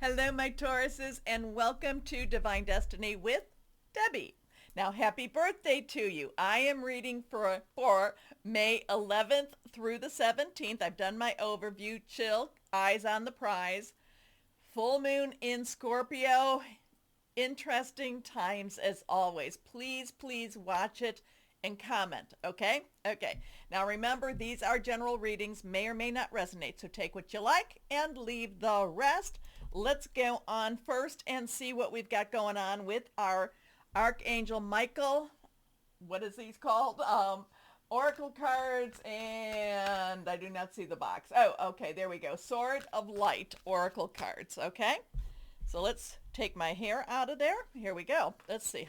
Hello, my Tauruses, and welcome to Divine Destiny with Debbie. Now, happy birthday to you. I am reading for May 11th through the 17th. I've done my overview. Chill, eyes on the prize. Full moon in Scorpio. Interesting times as always. Please, please watch it and comment, okay? Okay. Now remember, these are general readings, may or may not resonate, so take what you like and leave the rest. Let's go on first and see what we've got going on with our Archangel Michael. What is these called? Oracle cards, and I do not see the box. Oh, okay, there we go. Sword of Light Oracle cards, okay? So let's take my hair out of there. Here we go. Let's see.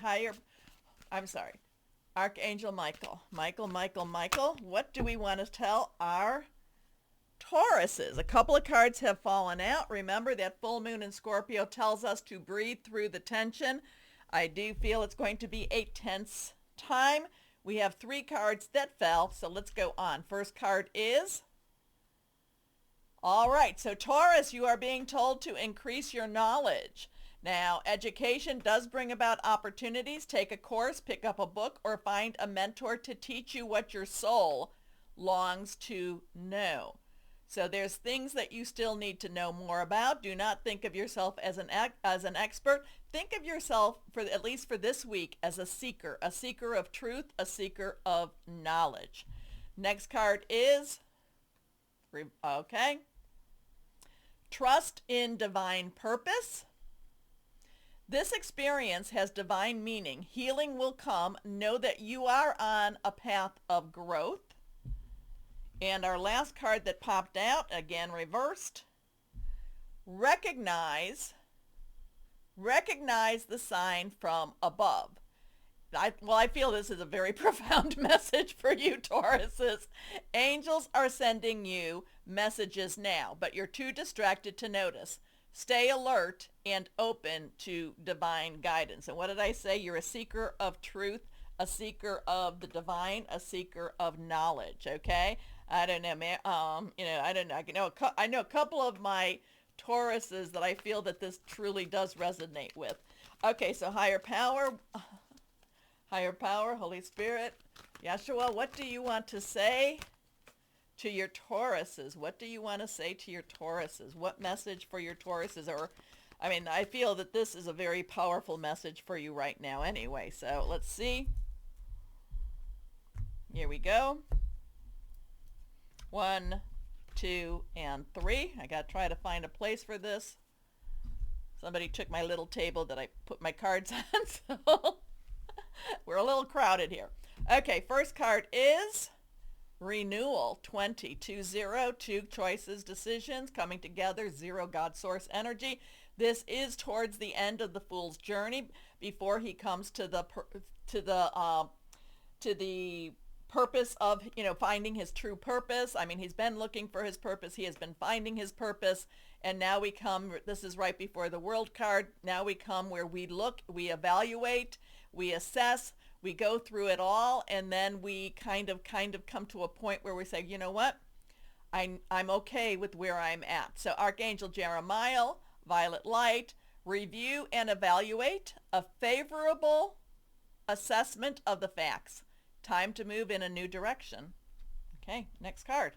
Archangel Michael. Michael. What do we want to tell our Tauruses? A couple of cards have fallen out. Remember that full moon in Scorpio tells us to breathe through the tension. I do feel it's going to be a tense time. We have 3 cards that fell, so let's go on. First card is... All right, so Taurus, you are being told to increase your knowledge. Now, education does bring about opportunities. Take a course, pick up a book, or find a mentor to teach you what your soul longs to know. So there's things that you still need to know more about. Do not think of yourself as an expert. Think of yourself, at least for this week, as a seeker of truth, a seeker of knowledge. Next card is, okay, trust in divine purpose. This experience has divine meaning. Healing will come. Know that you are on a path of growth. And our last card that popped out, again reversed, recognize the sign from above. I feel this is a very profound message for you, Tauruses. Angels are sending you messages now, but you're too distracted to notice. Stay alert and open to divine guidance. And what did I say? You're a seeker of truth, a seeker of the divine, a seeker of knowledge, okay? I don't know, man. I don't know. I know a couple of my Tauruses that I feel that this truly does resonate with. Okay, so higher power, Holy Spirit, Yeshua, what do you want to say to your Tauruses? What do you want to say to your Tauruses? What message for your Tauruses? I feel that this is a very powerful message for you right now anyway. So let's see. Here we go. 1, 2, and 3. I got to try to find a place for this. Somebody took my little table that I put my cards on, so we're a little crowded here. Okay, first card is renewal. 20, 2 choices, decisions coming together. 0, God source energy. This is towards the end of the Fool's journey before he comes to the purpose of, finding his true purpose. He's been looking for his purpose. He has been finding his purpose. And now we come, this is right before the World card. Now we come where we look, we evaluate, we assess, we go through it all, and then we kind of come to a point where we say, you know what? I'm okay with where I'm at. So Archangel Jeremiah, violet light, review and evaluate a favorable assessment of the facts. Time to move in a new direction. Okay, next card.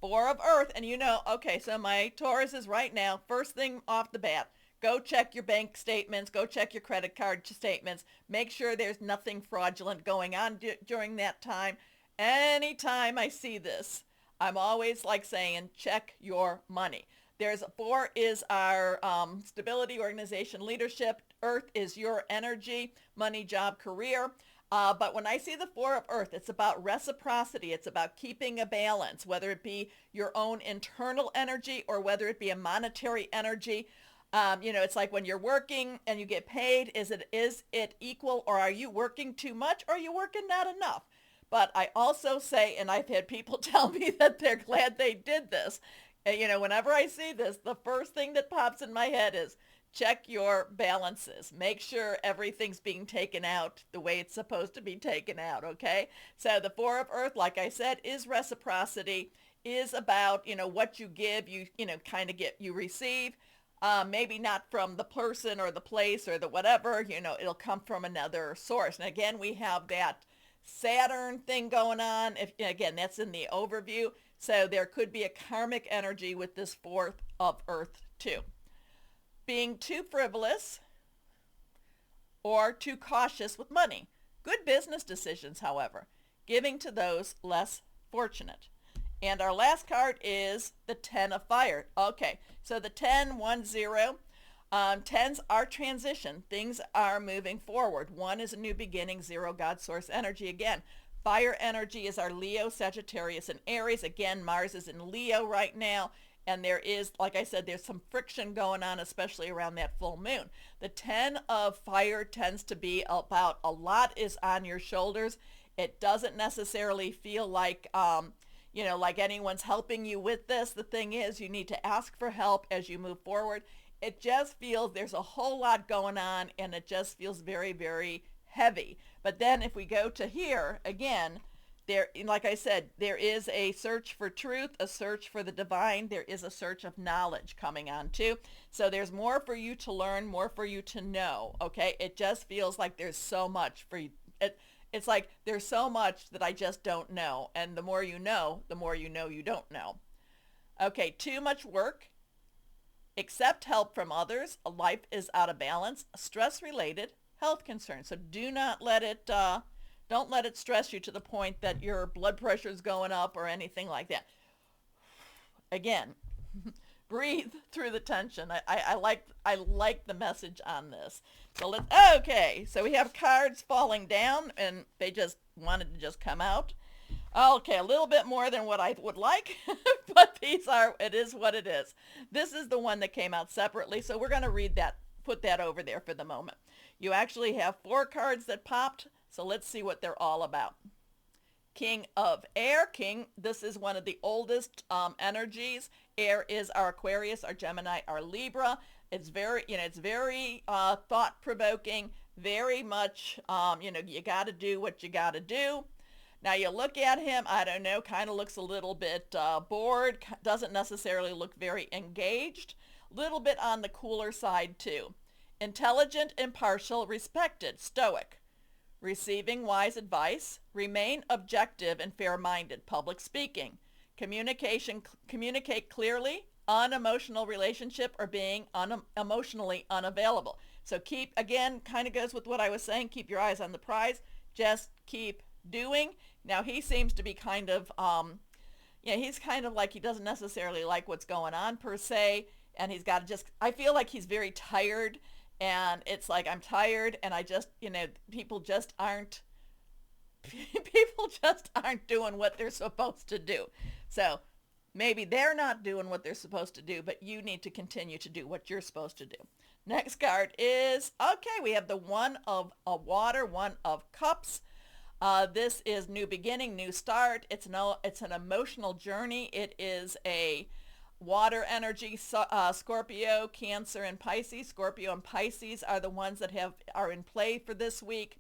4 of Earth, and okay, so my Taurus is right now, first thing off the bat, go check your bank statements, go check your credit card statements, make sure there's nothing fraudulent going on during that time. Anytime I see this, I'm always saying, check your money. 4 is our stability, organization, leadership. Earth is your energy, money, job, career. But when I see the 4 of Earth, it's about reciprocity. It's about keeping a balance, whether it be your own internal energy or whether it be a monetary energy. It's like when you're working and you get paid, is it equal, or are you working too much, or are you working not enough? But I also say, and I've had people tell me that they're glad they did this. Whenever I see this, the first thing that pops in my head is, check your balances. Make sure everything's being taken out the way it's supposed to be taken out, okay? So the 4 of Earth, like I said, is reciprocity, is about, what you give, you receive. Maybe not from the person or the place or the whatever, it'll come from another source. And again, we have that Saturn thing going on. If again, that's in the overview. So there could be a karmic energy with this fourth of Earth too. Being too frivolous or too cautious with money. Good business decisions, however. Giving to those less fortunate. And our last card is the 10 of fire. Okay, so the 10, 1, 0. 10s are transition. Things are moving forward. 1 is a new beginning. 0, God source energy. Again, fire energy is our Leo, Sagittarius, and Aries. Again, Mars is in Leo right now. And there is, like I said, there's some friction going on, especially around that full moon. The 10 of fire tends to be about a lot is on your shoulders. It doesn't necessarily feel like, like anyone's helping you with this. The thing is, you need to ask for help as you move forward. It just feels there's a whole lot going on, and it just feels very, very heavy. But then if we go to here, again, there, like I said, there is a search for truth, a search for the divine. There is a search of knowledge coming on too. So there's more for you to learn, more for you to know, okay? It just feels like there's so much for you. It's like there's so much that I just don't know. And the more you know you don't know. Okay, too much work. Accept help from others. Life is out of balance. Stress-related health concerns. So do not let it... don't let it stress you to the point that your blood pressure is going up or anything like that. Again, breathe through the tension. I like the message on this. So so we have cards falling down, and they just wanted to just come out. Okay, a little bit more than what I would like, but it is what it is. This is the one that came out separately, so we're going to read that, put that over there for the moment. You actually have 4 cards that popped. So let's see what they're all about. King of Air. This is one of the oldest energies. Air is our Aquarius, our Gemini, our Libra. It's very, thought-provoking, very much, you got to do what you got to do. Now you look at him, I don't know, kind of looks a little bit bored, doesn't necessarily look very engaged, a little bit on the cooler side too. Intelligent, impartial, respected, stoic. Receiving wise advice, remain objective and fair-minded, public speaking, communicate clearly, unemotional relationship, or being emotionally unavailable. So again, kind of goes with what I was saying, keep your eyes on the prize, just keep doing. Now he seems to be kind of, he's kind of like he doesn't necessarily like what's going on per se, and he's got to I feel like he's very tired. And it's like, I'm tired, and I just, people just aren't doing what they're supposed to do. So maybe they're not doing what they're supposed to do, but you need to continue to do what you're supposed to do. Next card is, okay, we have the 1 of water, 1 of cups. This is new beginning, new start. It's an emotional journey. It is a water energy. Scorpio, Cancer, and Pisces. Scorpio and Pisces are the ones that are in play for this week.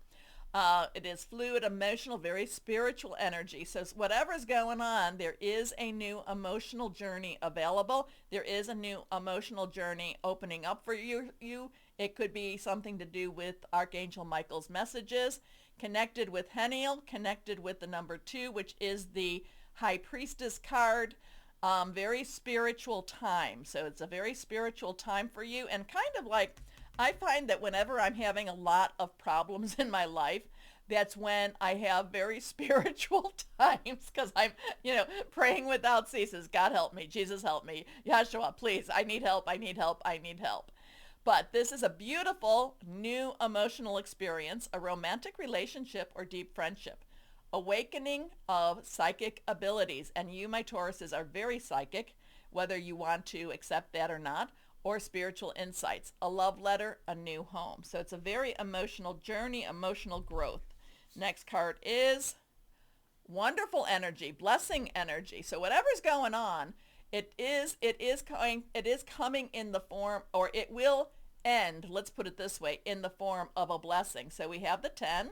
It is fluid, emotional, very spiritual energy. So whatever's going on, there is a new emotional journey available. There is a new emotional journey opening up for you. It could be something to do with Archangel Michael's messages. Connected with Heniel, connected with the number 2, which is the High Priestess card. Very spiritual time. So it's a very spiritual time for you. And kind of like, I find that whenever I'm having a lot of problems in my life, that's when I have very spiritual times, because I'm, praying without ceases. God help me. Jesus help me. Yeshua, please. I need help. I need help. I need help. But this is a beautiful new emotional experience, a romantic relationship or deep friendship. Awakening of psychic abilities. And you, my Tauruses, are very psychic, whether you want to accept that or not, or spiritual insights. A love letter, a new home. So it's a very emotional journey, emotional growth. Next card is wonderful energy, blessing energy. So whatever's going on, it is coming in the form, or it will end, let's put it this way, in the form of a blessing. So we have the 10.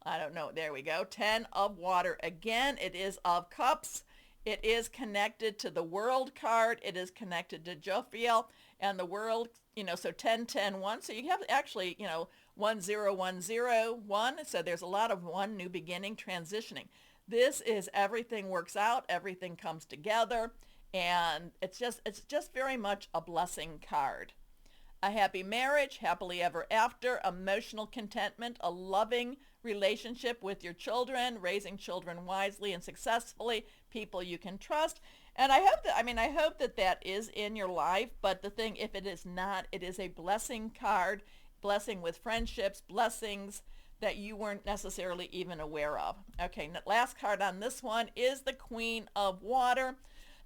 I don't know. There we go. 10 of water. Again, it is of cups. It is connected to the world card. It is connected to Jophiel and the world, so 10, 10, 1. So you have actually, 1, 0, 1, 0, 1. So there's a lot of one, new beginning, transitioning. This is everything works out. Everything comes together. And it's just very much a blessing card. A happy marriage, happily ever after, emotional contentment, a loving relationship with your children, raising children wisely and successfully, people you can trust. And I hope that that is in your life, but the thing, if it is not, it is a blessing card, blessing with friendships, blessings that you weren't necessarily even aware of. Okay, last card on this one is the Queen of Water.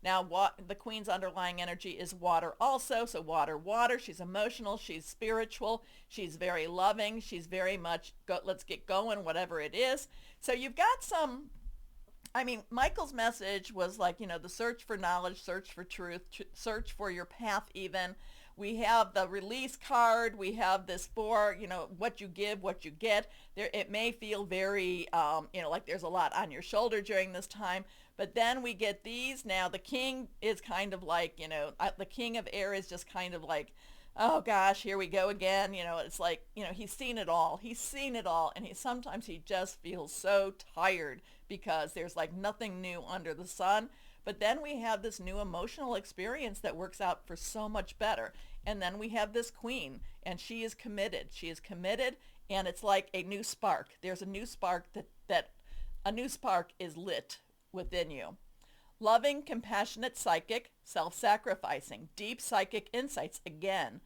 Now, the Queen's underlying energy is water also. So water, water. She's emotional. She's spiritual. She's very loving. She's very much, let's get going, whatever it is. So you've got some, Michael's message was like, the search for knowledge, search for truth, search for your path even. We have the release card. We have this for, what you give, what you get. There, it may feel very, like there's a lot on your shoulder during this time. But then we get these. Now the king is kind of like, the king of air is just kind of like, oh gosh, here we go again. It's like, he's seen it all. He's seen it all. And sometimes he just feels so tired because there's like nothing new under the sun. But then we have this new emotional experience that works out for so much better. And then we have this queen, and she is committed. She is committed, and it's like a new spark. There's a new spark that a new spark is lit within you. Loving, compassionate psychic, self-sacrificing, deep psychic insights again.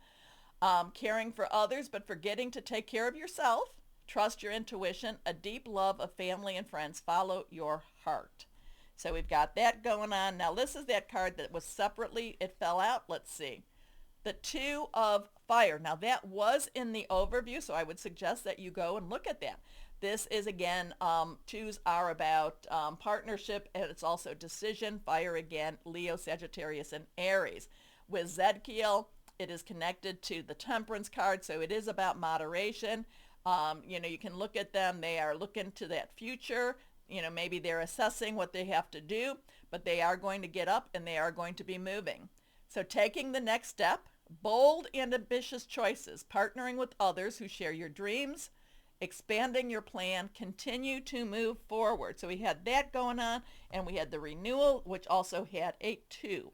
Caring for others but forgetting to take care of yourself. Trust your intuition, a deep love of family and friends. Follow your heart. So we've got that going on. Now this is that card that was separately, it fell out. Let's see. The Two of Fire. Now that was in the overview, so I would suggest that you go and look at that. This is, again, twos are about partnership, and it's also decision. Fire, again, Leo, Sagittarius, and Aries. With Zedkiel, it is connected to the Temperance card, so it is about moderation. You can look at them. They are looking to that future. Maybe they're assessing what they have to do, but they are going to get up and they are going to be moving. So taking the next step, bold and ambitious choices, partnering with others who share your dreams, expanding your plan, continue to move forward. So we had that going on, and we had the renewal, which also had a 2.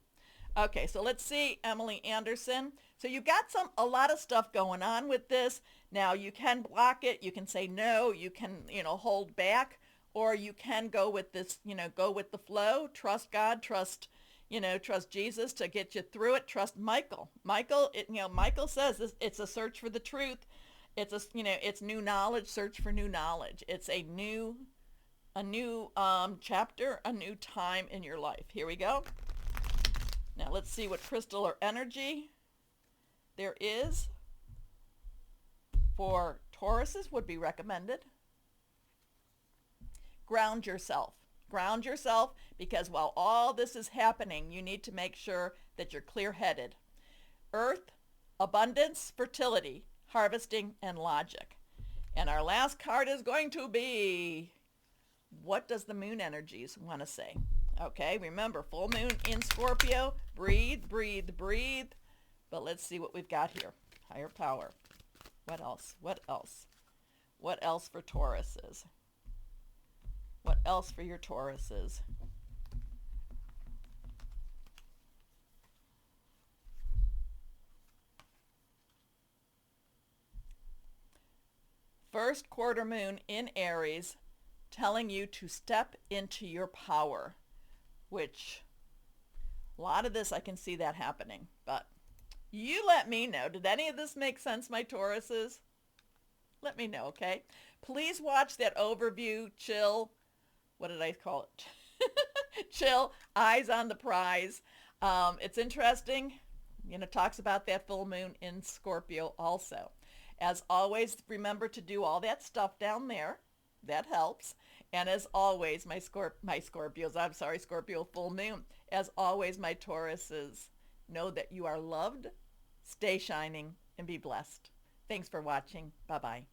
Okay, so let's see, Emily Anderson. So you got a lot of stuff going on with this. Now you can block it, you can say no, you can, hold back, or you can go with this, go with the flow, trust God, trust Jesus to get you through it. Trust Michael. Michael says it's a search for the truth. It's new knowledge, search for new knowledge. It's a new chapter, a new time in your life. Here we go. Now let's see what crystal or energy there is for Tauruses would be recommended. Ground yourself. Ground yourself, because while all this is happening, you need to make sure that you're clear-headed. Earth, abundance, fertility, harvesting, and logic. And our last card is going to be, what does the moon energies want to say? Okay, remember, full moon in Scorpio. Breathe, breathe, breathe. But let's see what we've got here. Higher power. What else? What else? What else for Tauruses? What else for your Tauruses? First quarter moon in Aries, telling you to step into your power, which a lot of this I can see that happening. But you let me know. Did any of this make sense, my Tauruses? Let me know, okay? Please watch that overview, chill. What did I call it? Chill, eyes on the prize. It's interesting. Talks about that full moon in Scorpio also. As always, remember to do all that stuff down there. That helps. And as always, my Scorpios, I'm sorry, Scorpio full moon. As always, my Tauruses, know that you are loved, stay shining, and be blessed. Thanks for watching. Bye-bye.